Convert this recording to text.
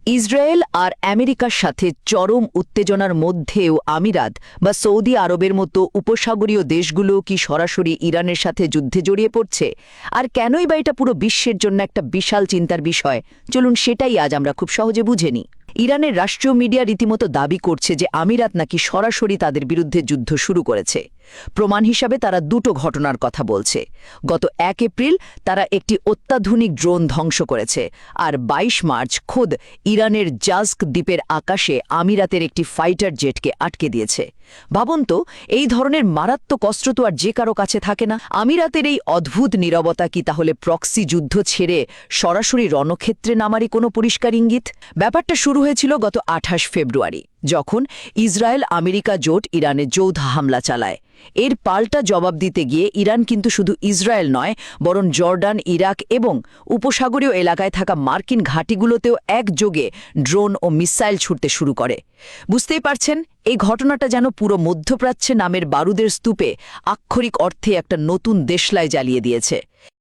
Israel আর আমেরিকার সাথে চরম উত্তেজনার মধ্যেও আমিরাত বা সৌদি আরবের মতো উপসাগরীয় দেশগুলো কি সরাসরি ইরানের সাথে যুদ্ধে জড়িয়ে পড়ছে? আর কেনই বা এটা পুরো বিশ্বের জন্য একটা বিশাল চিন্তার বিষয়? চলুন সেটাই আজ আমরা খুব সহজে বুঝে নিই। ইরানের রাষ্ট্রীয় মিডিয়া রীতিমতো দাবি করছে যে আমিরাত নাকি সরাসরি তাদের বিরুদ্ধে যুদ্ধ শুরু করেছে। প্রমাণ হিসাবে তারা দুটো ঘটনার কথা বলছে। গত ১ এপ্রিল তারা একটি অত্যাধুনিক ড্রোন ধ্বংস করেছে, আর ২২ মার্চ খোদ ইরানের জাস্ক দ্বীপের আকাশে আমিরাতের একটি ফাইটার জেটকে আটকে দিয়েছে। ভাবুন তো, এই ধরনের মারাত্মক অস্ত্র তো আর যে কারো কাছে থাকে না। আমিরাতের এই অদ্ভুত নীরবতা কি তাহলে প্রক্সি যুদ্ধ ছেড়ে সরাসরি রণক্ষেত্রে নামারই কোনো পরিষ্কার ইঙ্গিত? ব্যাপারটা শুরু হয়েছিল গত ২৮ ফেব্রুয়ারি, যখন ইসরায়েল আমেরিকা জোট ইরানে যৌথ হামলা চালায়। এর পাল্টা জবাব দিতে গিয়ে ইরান কিন্তু শুধু ইসরায়েল নয়, বরং জর্ডান, ইরাক এবং উপসাগরীয় এলাকায় থাকা মার্কিন ঘাঁটিগুলোতেও একযোগে ড্রোন ও মিসাইল ছুড়তে শুরু করে। বুঝতেই পারছেন, এই ঘটনাটা যেন পুরো মধ্যপ্রাচ্যে নামের বারুদের স্তূপে আক্ষরিক অর্থে একটা নতুন দেশলাই জ্বালিয়ে দিয়েছে।